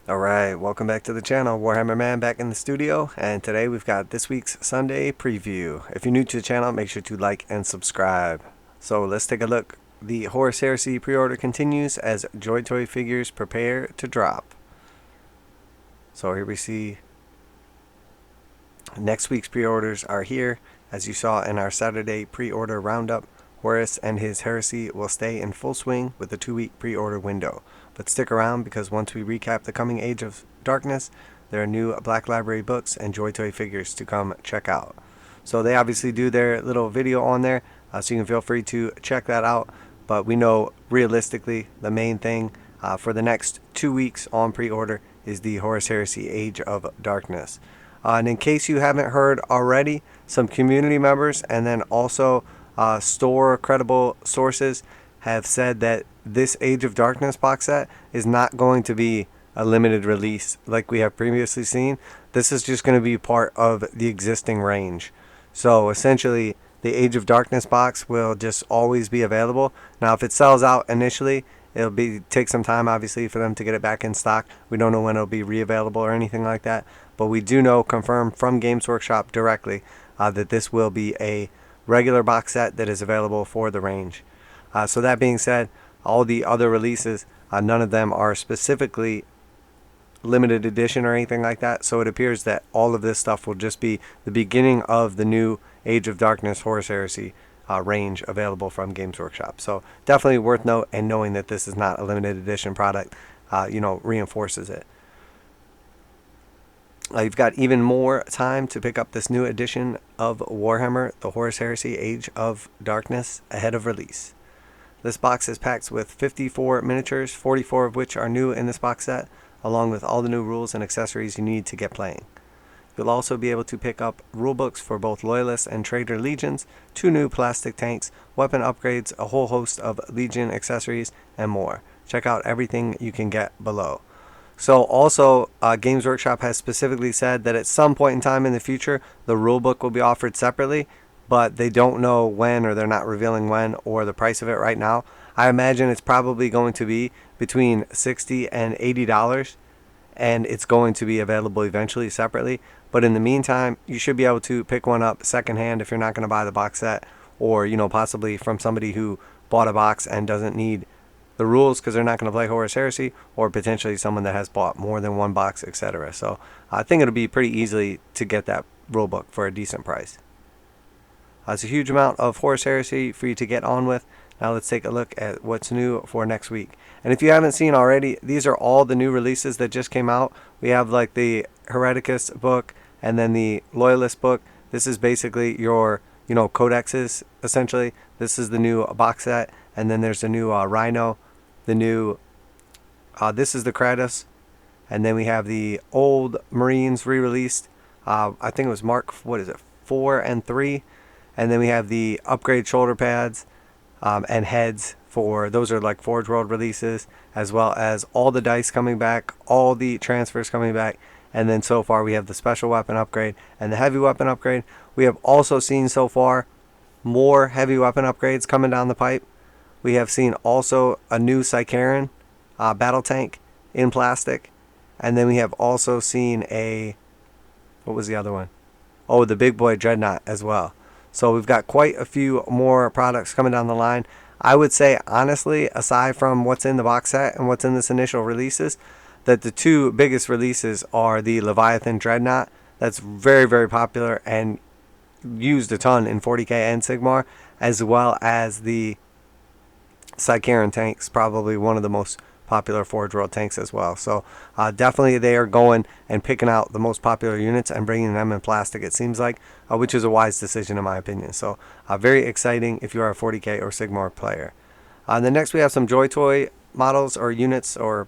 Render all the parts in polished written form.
Alright, welcome back to the channel. Warhammer Man back in the studio, and today we've got this week's Sunday preview. If you're new to the channel, make sure to like and subscribe. So let's take a look. The Horus Heresy pre-order continues as Joy Toy figures prepare to drop. So here we see next week's pre-orders are here. As you saw in our Saturday pre-order roundup, Horus and his Heresy will stay in full swing with the 2-week pre-order window. But stick around, because once we recap the coming Age of Darkness, there are new Black Library books and Joy Toy figures to come check out. So they obviously do their little video on there, so you can feel free to check that out. But we know realistically the main thing for the next 2 weeks on pre-order is the Horus Heresy Age of Darkness. And in case you haven't heard already, some community members and then also store credible sources have said that this Age of Darkness box set is not going to be a limited release like we have previously seen. This is just going to be part of the existing range. So essentially, the Age of Darkness box will just always be available. Now, if it sells out initially, it'll take some time, obviously, for them to get it back in stock. We don't know when it'll be re-available or anything like that. But we do know, confirmed from Games Workshop directly, that this will be a regular box set that is available for the range. So that being said, all the other releases, none of them are specifically limited edition or anything like that. So it appears that all of this stuff will just be the beginning of the new Age of Darkness Horus Heresy range available from Games Workshop. So definitely worth note, and knowing that this is not a limited edition product, reinforces it. You've got even more time to pick up this new edition of Warhammer, the Horus Heresy Age of Darkness, ahead of release. This box is packed with 54 miniatures, 44 of which are new in this box set, along with all the new rules and accessories you need to get playing. You'll also be able to pick up rulebooks for both Loyalist and Traitor Legions, 2 new plastic tanks, weapon upgrades, a whole host of Legion accessories, and more. Check out everything you can get below. So also, Games Workshop has specifically said that at some point in time in the future, the rulebook will be offered separately, but they don't know when, or they're not revealing when, or the price of it right now. I imagine it's probably going to be between $60 and $80, and it's going to be available eventually separately. But in the meantime, you should be able to pick one up secondhand if you're not going to buy the box set, or possibly from somebody who bought a box and doesn't need the rules because they're not going to play Horus Heresy, or potentially someone that has bought more than one box, etc. So I think it'll be pretty easily to get that rulebook for a decent price. It's a huge amount of Horus Heresy for you to get on with. Now let's take a look at what's new for next week. And if you haven't seen already, these are all the new releases that just came out. We have like the Hereticus book and then the Loyalist book. This is basically your, codexes, essentially. This is the new box set. And then there's the new Rhino. The new, this is the Kratos. And then we have the old Marines re-released. I think it was Mark, 4 and 3. And then we have the upgrade shoulder pads and heads for, those are like forgeworld releases, as well as all the dice coming back, all the transfers coming back. And then so far we have the special weapon upgrade and the heavy weapon upgrade. We have also seen so far more heavy weapon upgrades coming down the pipe. We have seen also a new Sicaran battle tank in plastic. And then we have also seen what was the other one? Oh, the big boy Dreadnought as well. So we've got quite a few more products coming down the line. I would say, honestly, aside from what's in the box set and what's in this initial releases, that the 2 biggest releases are the Leviathan Dreadnought. That's very, very popular and used a ton in 40k and Sigmar, as well as the Sicaran tanks, probably one of the most popular Forge World tanks as well. So definitely they are going and picking out the most popular units and bringing them in plastic, it seems like, which is a wise decision in my opinion. So very exciting if you are a 40k or Sigmar player. Then next we have some Joy Toy models or units or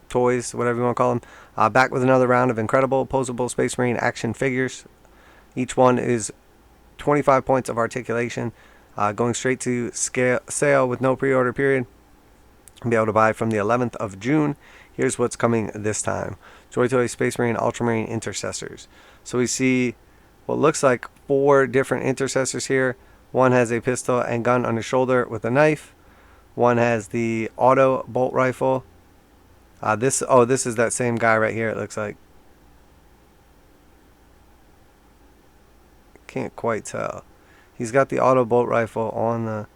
toys, whatever you want to call them. Back with another round of incredible posable Space Marine action figures. Each one is 25 points of articulation, going straight to sale with no pre-order period. Be able to buy from the 11th of June. Here's what's coming this time. Joy Toy Space Marine Ultramarine Intercessors. So we see what looks like 4 different intercessors here. One has a pistol and gun on his shoulder with a knife. One has the auto bolt rifle. This is that same guy right here, it looks like. Can't quite tell. He's got the auto bolt rifle on the...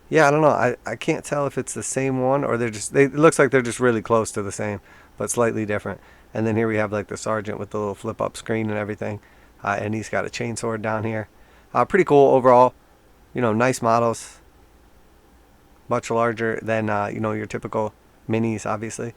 Yeah, I don't know. I can't tell if it's the same one or it looks like they're just really close to the same, but slightly different. And then here we have like the sergeant with the little flip up screen and everything. And he's got a chainsword down here. Pretty cool overall. You know, nice models. Much larger than, you know, your typical minis, obviously.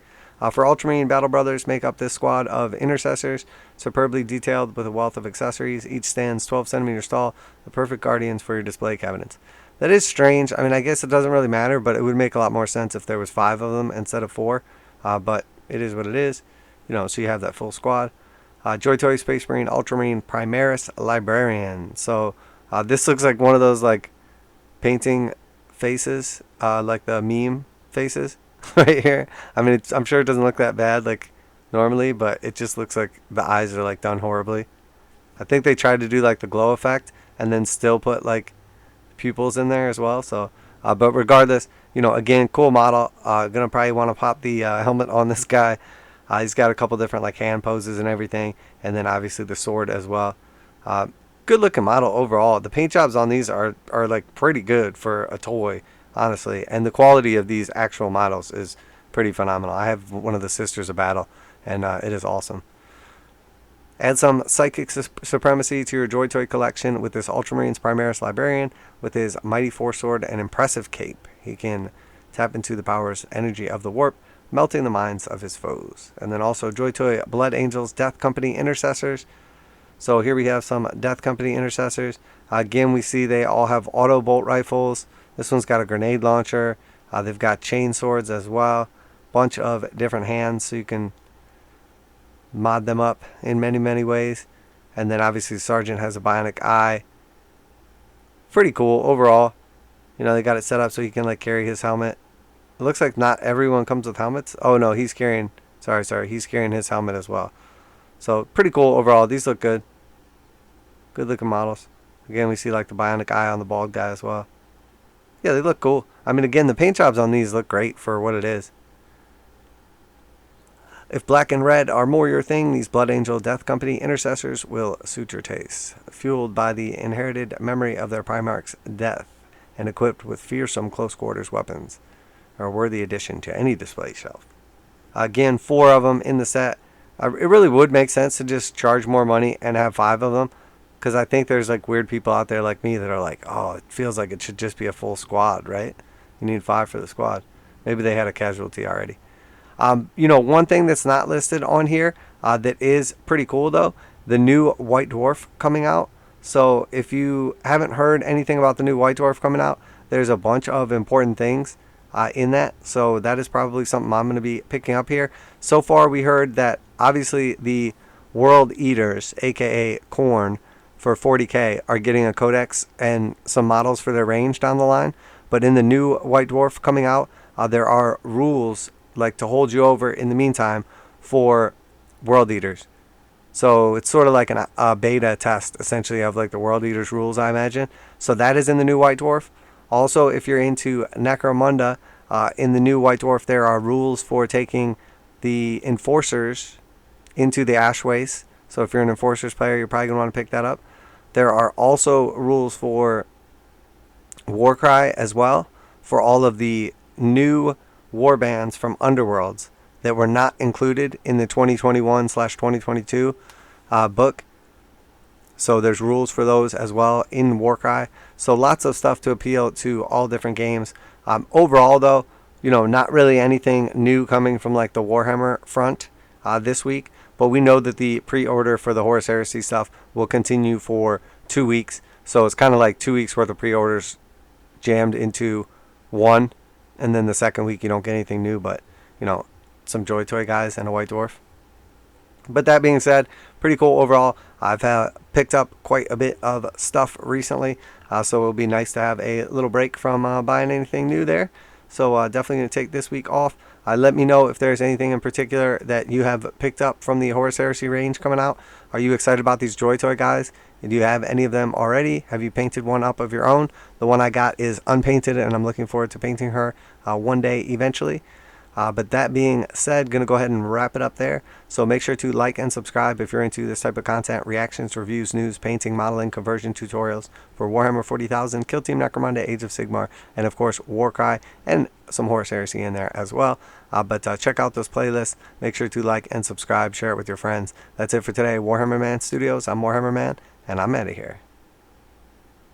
For Ultramarine, Battle Brothers make up this squad of intercessors, superbly detailed with a wealth of accessories. Each stands 12 centimeters tall, the perfect guardians for your display cabinets. That is strange. I mean, I guess it doesn't really matter, but it would make a lot more sense if there was 5 of them instead of 4. But it is what it is. You know, so you have that full squad. Joy Toy Space Marine Ultramarine Primaris Librarian. So this looks like one of those like painting faces, like the meme faces right here. I mean, I'm sure it doesn't look that bad like normally, but it just looks like the eyes are like done horribly. I think they tried to do like the glow effect and then still put like pupils in there as well. So, but regardless, you know, again, cool model. Gonna probably want to pop the helmet on this guy. He's got a couple different like hand poses and everything, and then obviously the sword as well. Good looking model overall. The paint jobs on these are like pretty good for a toy, honestly, and the quality of these actual models is pretty phenomenal. I have one of the Sisters of Battle, and it is awesome. Add some psychic supremacy to your Joy Toy collection with this Ultramarines Primaris Librarian with his Mighty Force Sword and impressive cape. He can tap into the power's energy of the warp, melting the minds of his foes. And then also Joy Toy Blood Angels Death Company Intercessors. So here we have some Death Company Intercessors. Again, we see they all have auto bolt rifles. This one's got a grenade launcher. They've got chain swords as well. Bunch of different hands, so you can mod them up in many, many ways. And then obviously the Sergeant has a bionic eye. Pretty cool overall. You know, they got it set up so he can like carry his helmet. It looks like not everyone comes with helmets. Oh no, he's carrying, he's carrying his helmet as well. So pretty cool overall. These look good. Good looking models. Again, we see like the bionic eye on the bald guy as well. Yeah, they look cool. I mean, again, the paint jobs on these look great for what it is. If black and red are more your thing, these Blood Angel Death Company Intercessors will suit your taste. Fueled by the inherited memory of their Primarch's death and equipped with fearsome close quarters weapons, are a worthy addition to any display shelf. Again, 4 of them in the set. It really would make sense to just charge more money and have 5 of them, because I think there's like weird people out there like me that are like, oh, it feels like it should just be a full squad, right? You need 5 for the squad. Maybe they had a casualty already. You know, one thing that's not listed on here that is pretty cool though, the new White Dwarf coming out. So if you haven't heard anything about the new White Dwarf coming out, there's a bunch of important things in that. So that is probably something I'm going to be picking up here. So far we heard that obviously the World Eaters, aka Khorne, for 40k are getting a codex and some models for their range down the line. But in the new White Dwarf coming out, there are rules like to hold you over in the meantime for World Eaters. So it's sort of like a beta test essentially of like the World Eaters rules, I imagine. So that is in the new White Dwarf. Also, if you're into necromunda, in the new White Dwarf there are rules for taking the Enforcers into the Ashways. So if you're an Enforcers player, you're probably going to want to pick that up. There are also rules for warcry as well, for all of the new warbands from Underworlds that were not included in the 2021/2022 book. So there's rules for those as well in Warcry. So lots of stuff to appeal to all different games. Overall though, you know, not really anything new coming from like the Warhammer front this week. But we know that the pre-order for the Horus Heresy stuff will continue for 2 weeks. So it's kind of like 2 weeks worth of pre-orders jammed into one. And then the second week you don't get anything new but, you know, some Joy Toy guys and a White Dwarf. But that being said, pretty cool overall. I've picked up quite a bit of stuff recently. So it'll be nice to have a little break from buying anything new there. So definitely going to take this week off. Let me know if there's anything in particular that you have picked up from the Horus Heresy range coming out. Are you excited about these Joy Toy guys? Do you have any of them already? Have you painted one up of your own? The one I got is unpainted and I'm looking forward to painting her one day eventually. But that being said, going to go ahead and wrap it up there. So make sure to like and subscribe if you're into this type of content: reactions, reviews, news, painting, modeling, conversion tutorials for Warhammer 40,000, Kill Team Necromunda, Age of Sigmar, and of course Warcry, and some Horus Heresy in there as well. But check out those playlists. Make sure to like and subscribe, share it with your friends. That's it for today. Warhammer Man Studios, I'm Warhammer Man, and I'm out of here.